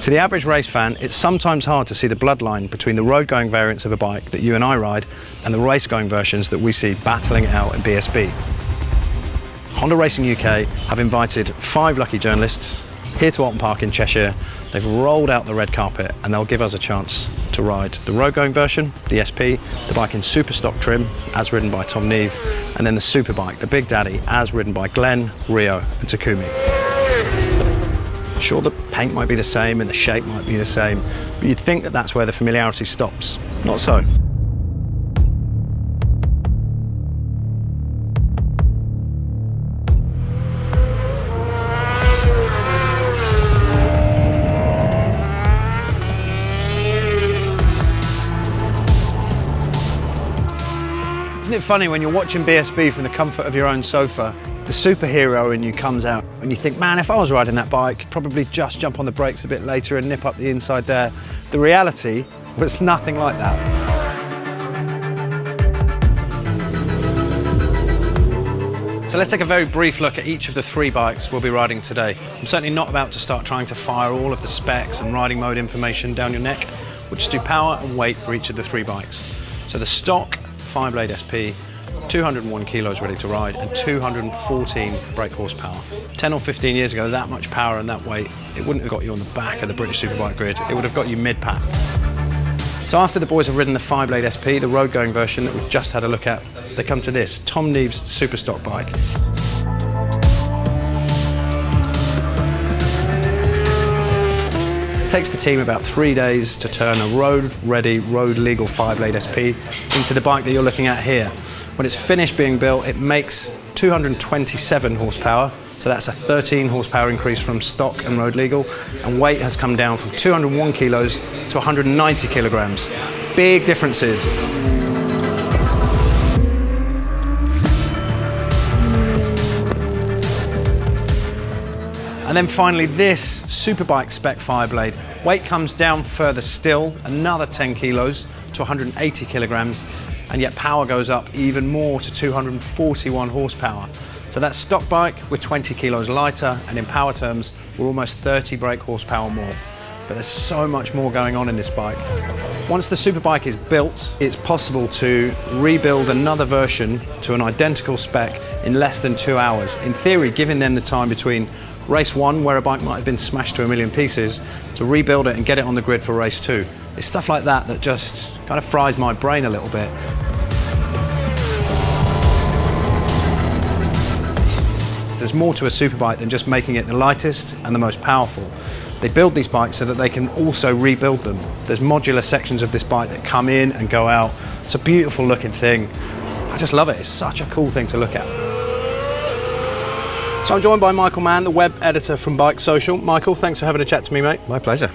To the average race fan, it's sometimes hard to see the bloodline between the road-going variants of a bike that you and I ride and the race-going versions that we see battling it out in BSB. Honda Racing UK have invited 5 lucky journalists here to Oulton Park in Cheshire. They've rolled out the red carpet and they'll give us a chance to ride the road-going version, the SP, the bike in super stock trim, as ridden by Tom Neve, and then the Superbike, the Big Daddy, as ridden by Glenn, Rio and Takumi. Sure, the paint might be the same and the shape might be the same, but you'd think that that's where the familiarity stops. Not so. Isn't it funny when you're watching BSB from the comfort of your own sofa, the superhero in you comes out and you think, man, if I was riding that bike, I'd probably just jump on the brakes a bit later and nip up the inside there. The reality was nothing like that. So let's take a very brief look at each of the 3 bikes we'll be riding today. I'm certainly not about to start trying to fire all of the specs and riding mode information down your neck. We'll just do power and weight for each of the 3 bikes. So the stock Fireblade SP, 201 kilos ready to ride and 214 brake horsepower. 10 or 15 years ago, that much power and that weight, it wouldn't have got you on the back of the British Superbike grid, it would have got you mid-pack. So after the boys have ridden the Fireblade SP, the road-going version that we've just had a look at, they come to this, Tom Neve's super stock bike. It takes the team about 3 days to turn a road-ready, road-legal Fireblade SP into the bike that you're looking at here. When it's finished being built, it makes 227 horsepower, so that's a 13 horsepower increase from stock and road legal, and weight has come down from 201 kilos to 190 kilograms. Big differences. And then finally this Superbike spec Fireblade. Weight comes down further still, another 10 kilos to 180 kilograms, and yet power goes up even more to 241 horsepower. So that stock bike, we're 20 kilos lighter, and in power terms, we're almost 30 brake horsepower more. But there's so much more going on in this bike. Once the Superbike is built, it's possible to rebuild another version to an identical spec in less than 2 hours. In theory, giving them the time between race 1, where a bike might have been smashed to a million pieces, to rebuild it and get it on the grid for race 2. It's stuff like that that just kind of fries my brain a little bit. There's more to a Superbike than just making it the lightest and the most powerful. They build these bikes so that they can also rebuild them. There's modular sections of this bike that come in and go out. It's a beautiful looking thing. I just love it. It's such a cool thing to look at. So I'm joined by Michael Mann, the web editor from Bike Social. Michael, thanks for having a chat to me, mate. My pleasure.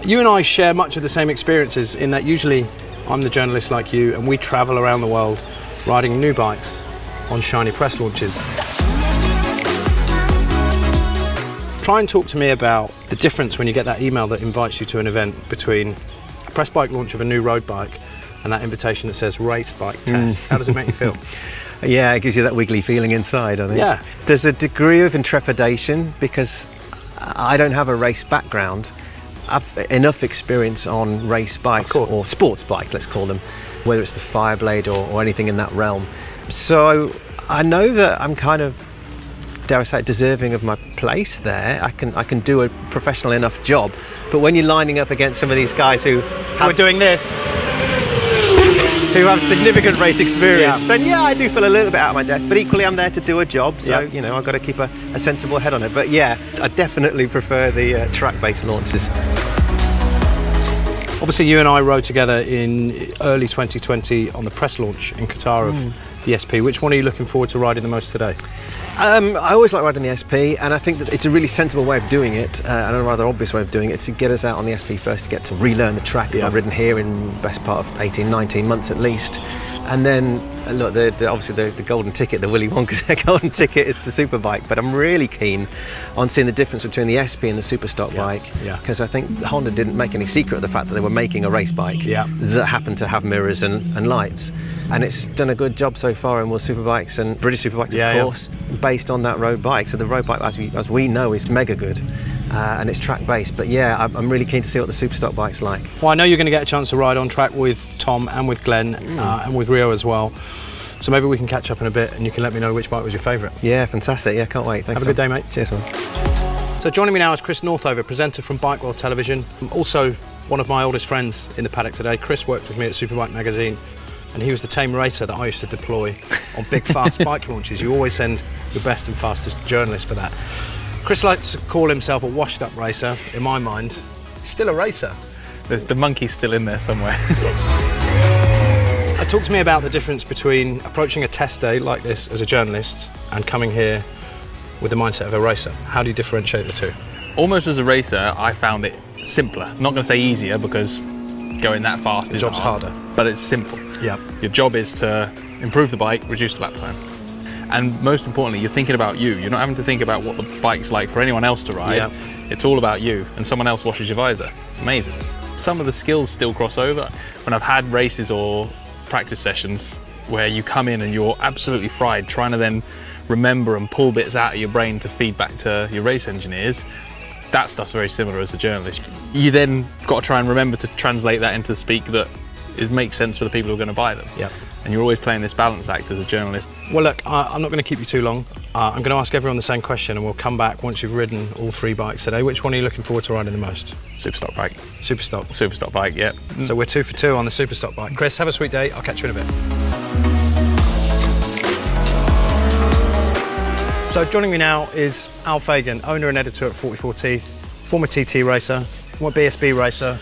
You and I share much of the same experiences in that usually I'm the journalist like you and we travel around the world riding new bikes on shiny press launches. Try and talk to me about the difference when you get that email that invites you to an event between a press bike launch of a new road bike and that invitation that says race bike test. How does it make you feel? Yeah, it gives you that wiggly feeling inside, I think. Yeah. There's a degree of intrepidation because I don't have a race background. I've enough experience on race bikes or sports bikes, let's call them, whether it's the Fireblade or anything in that realm. So I know that I'm kind of, dare I say, deserving of my place there. I can do a professional enough job. But when you're lining up against some of these guys who We're doing this. Who have significant race experience, then yeah, I do feel a little bit out of my depth, but equally I'm there to do a job, so you know, I've got to keep a sensible head on it. But yeah, I definitely prefer the track-based launches. Obviously you and I rode together in early 2020 on the press launch in Qatar of the SP. Which one are you looking forward to riding the most today? I always like riding the SP, and I think that it's a really sensible way of doing it, and a rather obvious way of doing it, to get us out on the SP first, to get to relearn the track. I've ridden here in the best part of 18, 19 months at least. And then, look, obviously the golden ticket, the Willy Wonka's golden ticket is the Superbike, but I'm really keen on seeing the difference between the SP and the Superstock bike, because I think Honda didn't make any secret of the fact that they were making a race bike that happened to have mirrors and lights. And it's done a good job so far in World Superbikes and British Superbikes, of course, based on that road bike. So the road bike, as we know, is mega good. and it's track-based. But yeah, I'm really keen to see what the Superstock bike's like. Well, I know you're going to get a chance to ride on track with Tom and with Glenn and with Rio as well. So maybe we can catch up in a bit and you can let me know which bike was your favourite. Yeah, fantastic. Yeah, can't wait. Thanks. Have a good day, mate. Cheers, man. So joining me now is Chris Northover, presenter from Bike World Television. Also one of my oldest friends in the paddock today. Chris worked with me at Superbike magazine and he was the tame racer that I used to deploy on big fast bike launches. You always send your best and fastest journalist for that. Chris likes to call himself a washed up racer. In my mind, he's still a racer. The monkey's still in there somewhere. Talk to me about the difference between approaching a test day like this as a journalist and coming here with the mindset of a racer. How do you differentiate the two? Almost as a racer, I found it simpler. I'm not going to say easier because going that fast is job's harder. But it's simple. Yeah. Your job is to improve the bike, reduce the lap time. And most importantly, you're thinking about you. You're not having to think about what the bike's like for anyone else to ride. Yeah. It's all about you, and someone else washes your visor. It's amazing. Some of the skills still cross over. When I've had races or practice sessions where you come in and you're absolutely fried, trying to then remember and pull bits out of your brain to feed back to your race engineers, that stuff's very similar as a journalist. You then got to try and remember to translate that into speak that it makes sense for the people who are going to buy them. Yep. And you're always playing this balance act as a journalist. Well, look, I'm not going to keep you too long. I'm going to ask everyone the same question and we'll come back once you've ridden all three bikes today. Which one are you looking forward to riding the most? Superstock bike. Superstock. Superstock bike, yeah. So we're 2 for 2 on the Superstock bike. Chris, have a sweet day. I'll catch you in a bit. So joining me now is Al Fagan, owner and editor at 44 Teeth, former TT racer, former BSB racer,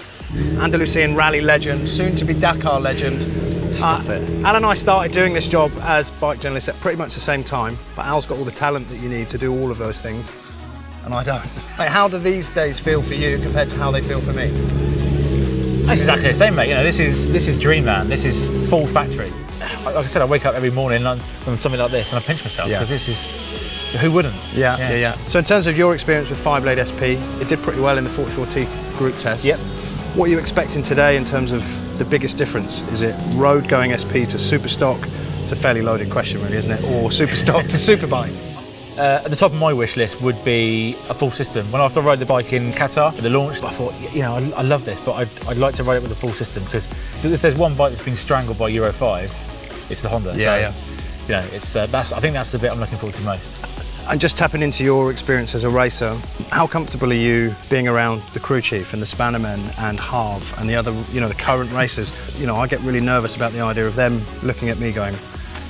Andalusian rally legend, soon to be Dakar legend. Stop it. Al and I started doing this job as bike journalists at pretty much the same time, but Al's got all the talent that you need to do all of those things, and I don't. Mate, how do these days feel for you compared to how they feel for me? It's exactly the same, mate. You know, this is Dreamland. This is full factory. Like I said, I wake up every morning on something like this and I pinch myself because this is, who wouldn't? Yeah. So in terms of your experience with Fireblade SP, it did pretty well in the 44T group test. Yep. What are you expecting today in terms of the biggest difference? Is it road going SP to Superstock? It's a fairly loaded question really, isn't it? Or Superstock to Superbike? At the top of my wish list would be a full system. When after I rode the bike in Qatar, at the launch, I thought, you know, I love this, but I'd like to ride it with a full system because if there's one bike that's been strangled by Euro 5, it's the Honda. Yeah. You know, it's I think that's the bit I'm looking forward to most. And just tapping into your experience as a racer, how comfortable are you being around the crew chief and the Spannermen and Harv and the other, you know, the current racers? You know, I get really nervous about the idea of them looking at me going,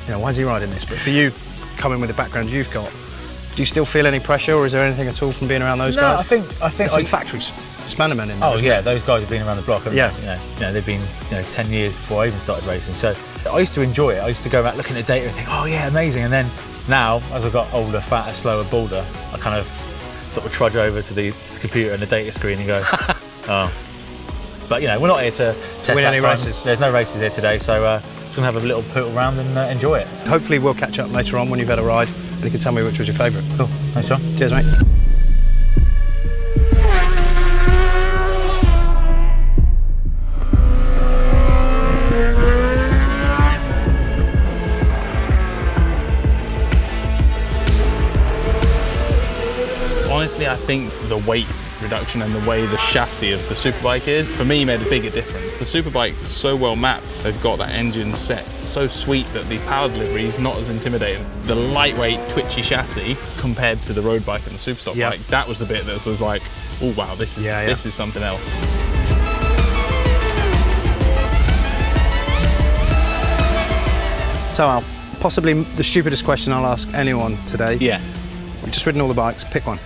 you know, why is he riding this? But for you, coming with the background you've got, do you still feel any pressure, or is there anything at all from being around those guys? I think There's some factory Spannermen in there. Oh yeah, those guys have been around the block. Yeah. You know, they've been 10 years before I even started racing. So I used to enjoy it. I used to go back looking at data and think, oh yeah, amazing. And then now, as I got older, fatter, slower, balder, I kind of sort of trudge over to the computer and the data screen and go, oh. But you know, we're not here to test win any times. races. There's no races here today, so just gonna have a little poodle around and enjoy it. Hopefully we'll catch up later on when you've had a ride and you can tell me which was your favourite. Cool. Thanks, John. Cheers, mate. Honestly, I think the weight reduction and the way the chassis of the Superbike is, for me, made a bigger difference. The Superbike is so well mapped. They've got that engine set so sweet that the power delivery is not as intimidating. The lightweight, twitchy chassis compared to the road bike and the Superstock bike, that was the bit that was like, oh wow, this is something else. So Al, possibly the stupidest question I'll ask anyone today. Yeah. You've just ridden all the bikes, pick one.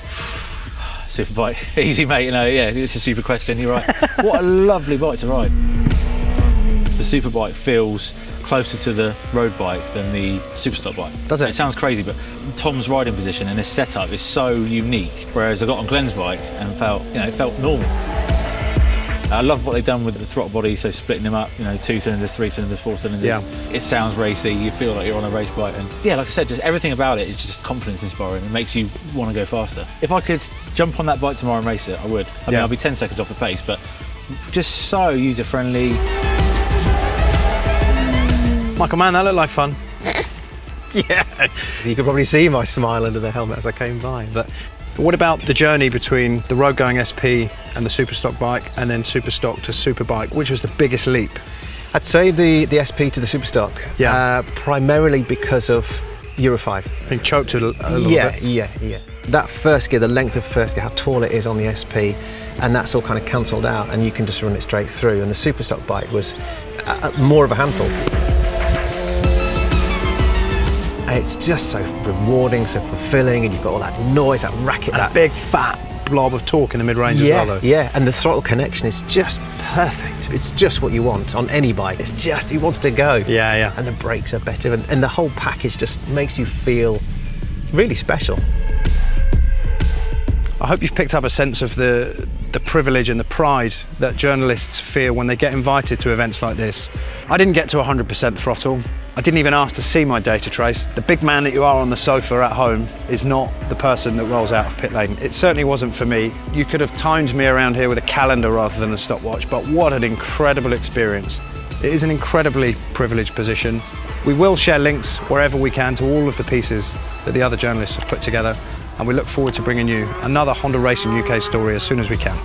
Superbike, easy mate, you know, yeah, it's a super question, you're right. What a lovely bike to ride. The Superbike feels closer to the road bike than the Superstock bike. Does it? It sounds crazy, but Tom's riding position and his setup is so unique, whereas I got on Glenn's bike and it felt normal. I love what they've done with the throttle body, so splitting them up, 2 cylinders, 3 cylinders, 4 cylinders. Yeah. It sounds racy, you feel like you're on a race bike. And yeah, like I said, just everything about it is just confidence inspiring. It makes you want to go faster. If I could jump on that bike tomorrow and race it, I would. I mean, I'll be 10 seconds off the pace, but just so user-friendly. Michael, man, that looked like fun. Yeah, you could probably see my smile under the helmet as I came by, but But what about the journey between the road-going SP and the Superstock bike, and then Superstock to Superbike? Which was the biggest leap? I'd say the SP to the Superstock, primarily because of Euro 5. And choked it a little bit. Yeah. That first gear, the length of first gear, how tall it is on the SP, and that's all kind of cancelled out, and you can just run it straight through. And the Superstock bike was more of a handful. It's just so rewarding, so fulfilling, and you've got all that noise, that racket, And that a big fat blob of torque in the mid-range as well, though. Yeah, and the throttle connection is just perfect. It's just what you want on any bike. It's just, it wants to go. Yeah. And the brakes are better, and the whole package just makes you feel really special. I hope you've picked up a sense of the privilege and the pride that journalists feel when they get invited to events like this. I didn't get to 100% throttle. I didn't even ask to see my data trace. The big man that you are on the sofa at home is not the person that rolls out of pit lane. It certainly wasn't for me. You could have timed me around here with a calendar rather than a stopwatch, but what an incredible experience. It is an incredibly privileged position. We will share links wherever we can to all of the pieces that the other journalists have put together, and we look forward to bringing you another Honda Racing UK story as soon as we can.